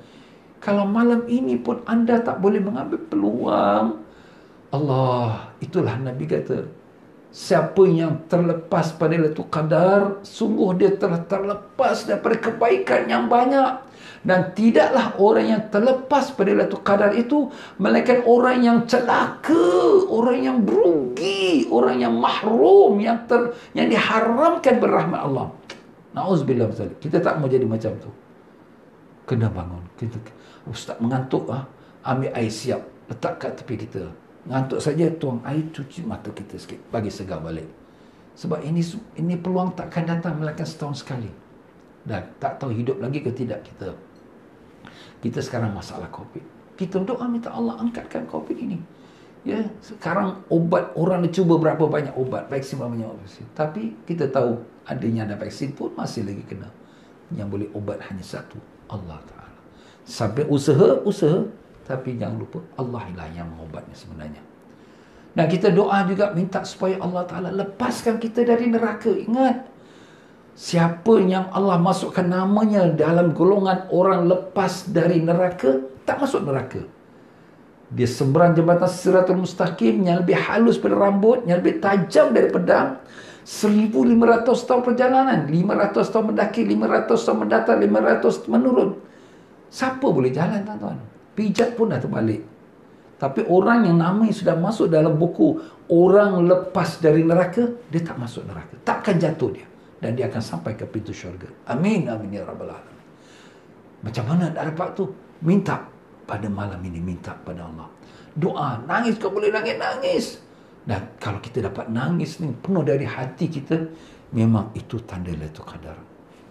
Kalau malam ini pun anda tak boleh mengambil peluang, Allah, itulah Nabi kata, siapa yang terlepas pada Lailatul Qadar, sungguh dia telah terlepas daripada kebaikan yang banyak. Dan tidaklah orang yang terlepas pada Lailatul Qadar itu melainkan orang yang celaka, orang yang berugi, orang yang mahrum, yang diharamkan berrahmat Allah. Na'udzubillah. Kita tak mau jadi macam tu. Kena bangun. Ustaz mengantuk, ambil air siap, letak kat tepi kita. Ngantuk saja, tuang air, cuci mata kita sikit, bagi segar balik. Sebab ini peluang takkan datang melainkan setahun sekali. Dan tak tahu hidup lagi ke tidak kita. Kita sekarang masalah COVID. Kita doa minta Allah angkatkan COVID ini. Ya, sekarang obat, orang cuba berapa banyak obat, vaksin berapa banyak vaksin. Tapi kita tahu adanya ada vaksin pun masih lagi kena. Yang boleh obat hanya satu, Allah Ta'ala. Sampai usaha, tapi jangan lupa Allah lah yang mengobatnya sebenarnya. Dan kita doa juga minta supaya Allah Ta'ala lepaskan kita dari neraka. Ingat, siapa yang Allah masukkan namanya dalam golongan orang lepas dari neraka, tak masuk neraka. Dia seberang jembatan Siratul Mustaqim yang lebih halus pada rambut, yang lebih tajam dari pedang. 1,500 tahun perjalanan, 500 tahun mendaki, 500 tahun mendatar, 500 menurun. Siapa boleh jalan, tuan-tuan? Pijat pun dah terbalik. Tapi orang yang namanya sudah masuk dalam buku orang lepas dari neraka, dia tak masuk neraka, takkan jatuh dia, dan dia akan sampai ke pintu syurga. Amin, amin ya rabbal alamin. Macam mana nak dapat tu? Minta pada malam ini, minta pada Allah. Doa, nangis kau boleh nangis. Dan kalau kita dapat nangis ni penuh dari hati kita, memang itu tanda Lailatul Qadar.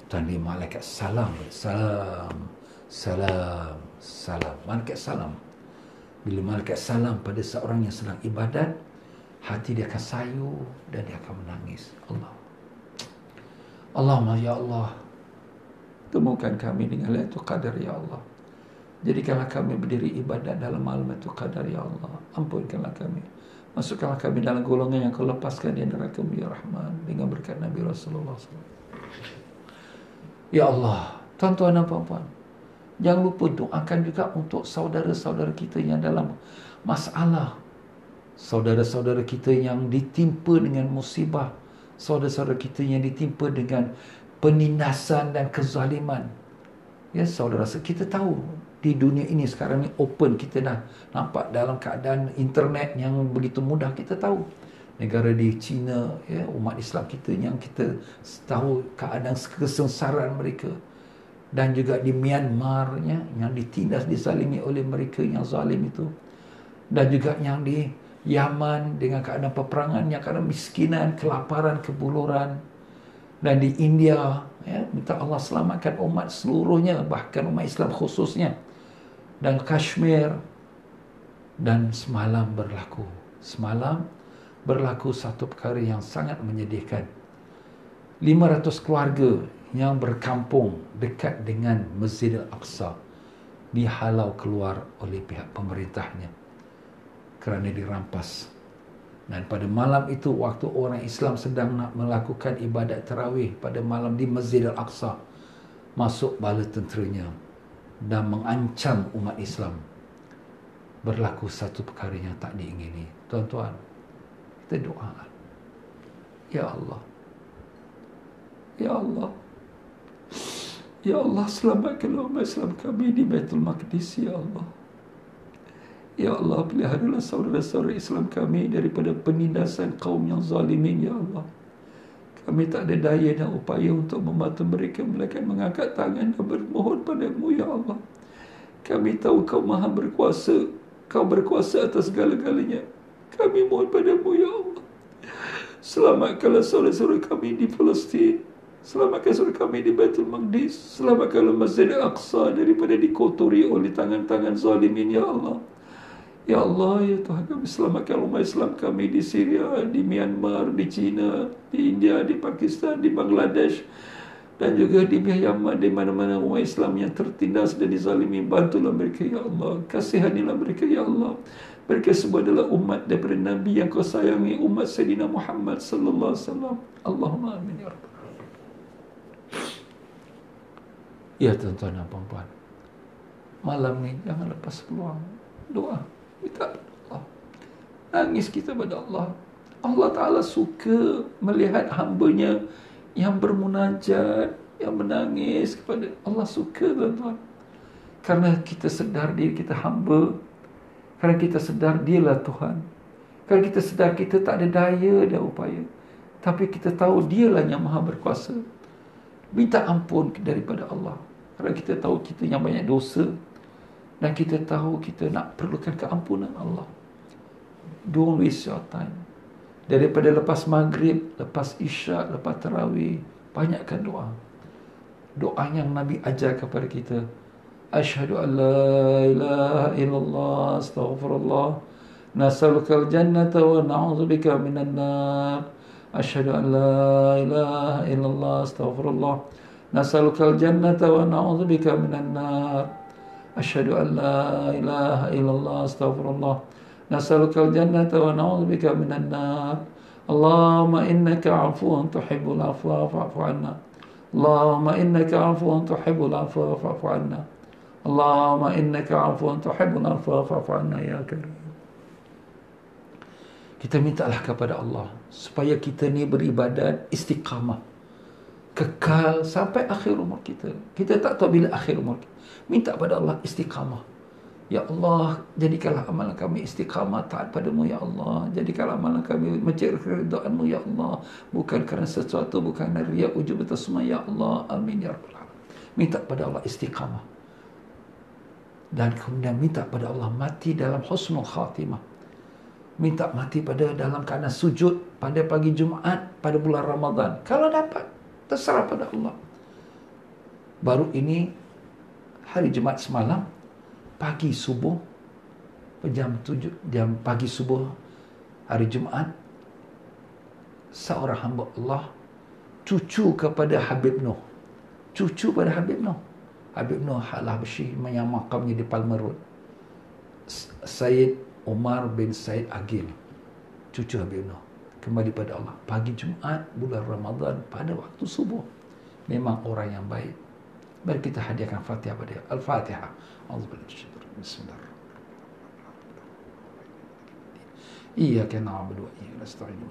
Tanda malaikat salam. Malaikat salam. Bila malaikat salam pada seorang yang sedang ibadat, hati dia akan sayu dan dia akan menangis. Allahumma ya Allah, temukan kami dengan Lailatul Qadar ya Allah. Jadikanlah kami berdiri ibadat dalam malam Lailatul Qadar ya Allah. Ampunkanlah kami. Masukkanlah kami dalam golongan yang kau lepaskan di neraka-Mu ya Rahman, dengan berkat Nabi Rasulullah SAW. Ya Allah, tuan-tuan dan puan-puan, jangan lupa doakan juga untuk saudara-saudara kita yang dalam masalah. Saudara-saudara kita yang ditimpa dengan musibah. Saudara-saudara kita yang ditimpa dengan penindasan dan kezaliman. Ya, saudara, kita tahu di dunia ini sekarang ni open, kita dah nampak dalam keadaan internet yang begitu mudah. Kita tahu negara di China, ya, umat Islam kita yang kita tahu keadaan kesengsaraan mereka. Dan juga di Myanmar, ya, yang ditindas, dizalimi oleh mereka yang zalim itu. Dan juga yang di Yaman dengan keadaan peperangan, yang keadaan miskinan, kelaparan, kebuluran. Dan di India, ya, minta Allah selamatkan umat seluruhnya, bahkan umat Islam khususnya. Dan Kashmir. Dan semalam berlaku. Semalam berlaku satu perkara yang sangat menyedihkan. 500 keluarga yang berkampung dekat dengan Masjid Al-Aqsa dihalau keluar oleh pihak pemerintahnya kerana dirampas. Dan pada malam itu, waktu orang Islam sedang nak melakukan ibadat tarawih pada malam di Masjid Al-Aqsa, masuk bala tenteranya dan mengancam umat Islam. Berlaku satu perkara yang tak diingini. Tuan-tuan, kita doa. Ya Allah, Ya Allah, Ya Allah, selamatkanlah umat Islam kami di Baitul Maqdis, Ya Allah. Ya Allah, peliharalah saudara-saudara Islam kami daripada penindasan kaum yang zalimin, Ya Allah. Kami tak ada daya dan upaya untuk membantu mereka, melainkan mengangkat tangan dan bermohon padamu, Ya Allah. Kami tahu Kau Maha berkuasa, Kau berkuasa atas segala-galanya. Kami mohon padamu, Ya Allah. Selamatkanlah saudara-saudara kami di Palestin. Selamatkan saudara kami di Baitul Maqdis. Selamatkanlah Masjid Al-Aqsa daripada dikotori oleh tangan-tangan zalimin, Ya Allah. Ya Allah, Ya Tuhan kami, selamatkan umat Islam kami di Syria, di Myanmar, di China, di India, di Pakistan, di Bangladesh, dan juga di Myanmar, di mana-mana umat Islam yang tertindas dan dizalimi. Bantulah mereka, Ya Allah. Kasihanilah mereka, Ya Allah. Mereka semua adalah umat daripada Nabi yang Kau sayangi, umat Sayyidina Muhammad sallallahu alaihi wasallam. Allahumma amin ya rabbal alamin. Ya tuan-tuan dan puan-puan, malam ni jangan lepas peluang doa, minta pada Allah, nangis kita pada Allah. Allah Ta'ala suka melihat hamba-Nya yang bermunajat, yang menangis kepada Allah. Suka, tuan-tuan, kerana kita sedar diri kita hamba, kerana kita sedar Dialah Tuhan, kerana kita sedar kita tak ada daya dan upaya, tapi kita tahu Dialah yang Maha berkuasa. Minta ampun daripada Allah, kerana kita tahu kita yang banyak dosa, dan kita tahu kita nak perlukan keampunan Allah. Don't waste your time. Daripada lepas maghrib, lepas isyak, lepas tarawih, banyakkan doa. Doa yang Nabi ajar kepada kita. Asyhadu an la ilaha illallah, astaghfirullah, nas'alukal jannata wa na'udzubika minan nar. Asyhadu an la ilaha illallah, astaghfirullah, nas'alukal jannata wa na'udzubika minan nar. Asyhadu an la ilaha illallah, astaghfirullah, nas'alukal jannata wa na'udzubika minan nar. Allahumma innaka 'afuwun tuhibbul 'afwa fa'fu 'anna. Allahumma innaka 'afuwun tuhibbul 'afwa fa'fu 'anna. Allahumma innaka 'afuwun tuhibbul 'afwa fa'fu 'anna ya karim. Kita mintalah kepada Allah supaya kita ni beribadat istiqamah, kekal sampai akhir umur kita. Kita tak tahu bila akhir umur kita. Minta pada Allah istiqamah. Ya Allah, jadikanlah amalan kami istiqamah taat padamu, Ya Allah. Jadikanlah amalan kami mencari keridhaan-Mu, Ya Allah. Bukan kerana sesuatu, bukan kerana riya, ujub atau semua, Ya Allah. Amin ya rabbal alamin. Minta pada Allah istiqamah. Dan kemudian minta pada Allah mati dalam husnul khatimah. Minta mati pada dalam keadaan sujud pada pagi Jumaat pada bulan Ramadan. Kalau dapat, terserah pada Allah. Baru ini hari Jumaat semalam, pagi subuh, jam 7, jam pagi subuh hari Jumaat, seorang hamba Allah, cucu kepada Habib Noh, cucu pada Habib Noh, Habib Noh Al-Habsyi yang makamnya di Palmer Road, Said Umar bin Said Agil, cucu Habib Noh, kembali pada Allah pagi Jumaat bulan Ramadan pada waktu subuh. Memang orang yang baik. Mari kita hadiahkan Fatihah pada dia. Al-Fatihah. Bismillahirrahmanirrahim. Iyyaka na'budu wa iyyaka nasta'in.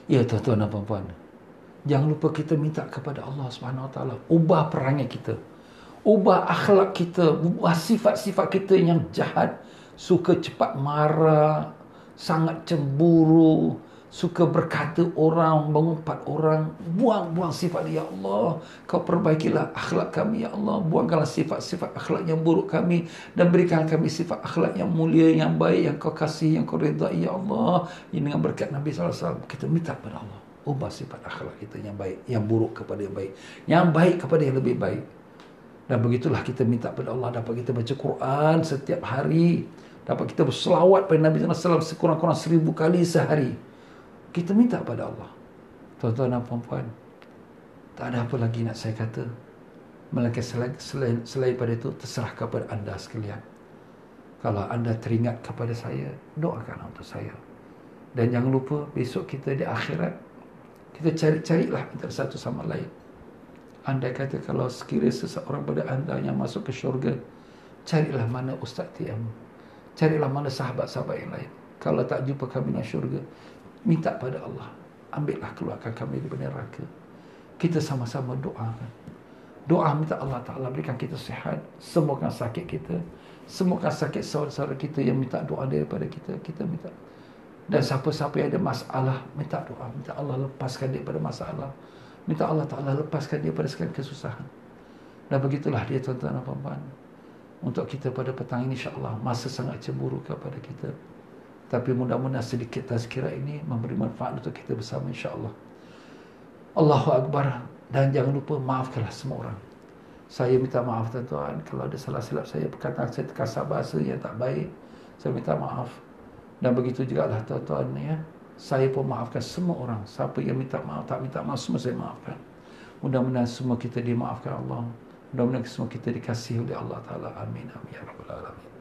Ya tuan-tuan dan puan-puan, jangan lupa kita minta kepada Allah Subhanahu Wa Taala ubah perangai kita, ubah akhlak kita, ubah sifat-sifat kita yang jahat, suka cepat marah, sangat cemburu, suka berkata orang, mengumpat orang. Buang sifat dia, Ya Allah. Kau perbaikilah akhlak kami, Ya Allah. Buangkanlah sifat-sifat akhlak yang buruk kami, dan berikan kami sifat akhlak yang mulia, yang baik, yang Kau kasih, yang Kau redai, Ya Allah. Ini dengan berkat Nabi SAW, kita minta kepada Allah, ubah sifat akhlak kita yang baik, yang buruk kepada yang baik, yang baik kepada yang lebih baik. Dan begitulah kita minta kepada Allah dapat kita baca Quran setiap hari, dapat kita berselawat pada Nabi SAW sekurang-kurang 1000 kali sehari. Kita minta pada Allah. Tuan-tuan dan puan-puan, tak ada apa lagi nak saya kata, melainkan selain pada itu, terserah kepada anda sekalian. Kalau anda teringat kepada saya, doakan untuk saya. Dan jangan lupa, besok kita di akhirat, kita cari-carilah antara satu sama lain. Anda kata kalau sekiranya seseorang pada anda yang masuk ke syurga, carilah mana Ustaz TM, carilah mana sahabat-sahabat yang lain. Kalau tak jumpa kami di syurga, minta pada Allah, ambillah keluarkan kami daripada neraka. Kita sama-sama doakan. Doa minta Allah Ta'ala berikan kita sihat, sembuhkan sakit kita, sembuhkan sakit saudara-saudara kita yang minta doa daripada kita, kita minta. Dan siapa-siapa yang ada masalah, minta doa, minta Allah lepaskan dia daripada masalah, minta Allah Ta'ala lepaskan dia daripada segala kesusahan. Dan begitulah dia tuan-tuan dan puan-puan. Untuk kita pada petang ini insya-Allah, masa sangat cemburu kepada kita, tapi mudah-mudahan sedikit tazkirah ini memberi manfaat untuk kita bersama insya-Allah. Allahu Akbar. Dan jangan lupa maafkanlah semua orang. Saya minta maaf tuan-tuan kalau ada salah silap saya, perkataan saya terkasar bahasa yang tak baik, saya minta maaf. Dan begitu juga lah tuan-tuan ya, saya pun maafkan semua orang. Siapa yang minta maaf, tak minta maaf, semua saya maafkan. Mudah-mudahan semua kita dimaafkan Allah. Mudah-mudahan semua kita dikasihi oleh Allah Ta'ala. Amin. Amin. Ya Rabbal Alamin.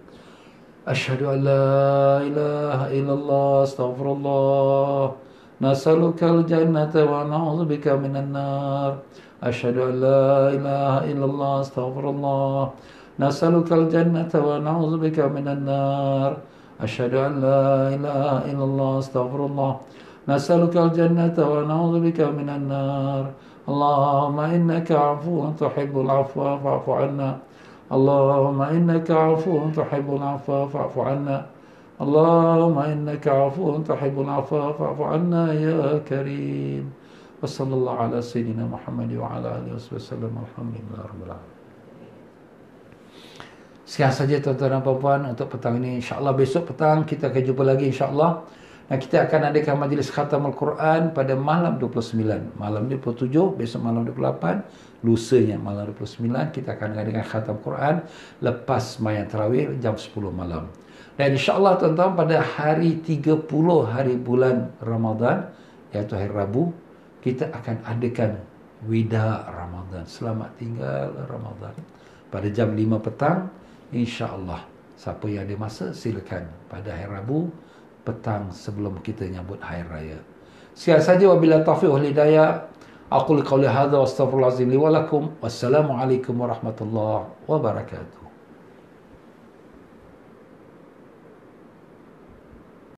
Asyhadu an la ilaha illallah, astaghfirullah. Nas'alukal jannata wa na'udzubika minan nar. Asyhadu an la ilaha illallah, astaghfirullah. Nas'alukal jannata wa na'udzubika minan nar. Asyhadu an la ilaha illallah, astaghfirullah. Nas'alukal jannata wa na'udzubika minan nar. Allahumma innaka 'afuwun tuhibbul 'afwa fa'fu 'anna. Allahumma innaka 'afuwun tuhibbul 'afwa fa'fu 'anna. Allahumma innaka 'afuwun tuhibbul 'afwa fa'fu 'anna ya karim. Wa sallallahu ala sayyidina Muhammad wa ala alihi wasallam. Alhamdulillahirabbil alamin. Sekian saja tuan-tuan dan puan-puan untuk petang ini. InsyaAllah besok petang kita akan jumpa lagi insyaAllah. Dan kita akan adakan majlis khatamul Quran pada malam 29. Malam 27, besok malam 28. Lusanya malam 29 kita akan adakan khatam Quran lepas sembahyang tarawih jam 10 malam. Dan insyaAllah tuan-tuan pada hari 30 hari bulan Ramadan, iaitu hari Rabu, kita akan adakan Wida Ramadan. Selamat tinggal Ramadan. Pada jam 5 petang, insyaAllah. Siapa yang ada masa, silakan. Pada hari Rabu, petang sebelum kita nyambut Hari Raya. Sekian saja, wabillahi taufiq wal hidayah. Aqulu qawli hadza wa astaghfirullahalazim li wa lakum. Wassalamualaikum warahmatullahi wabarakatuh.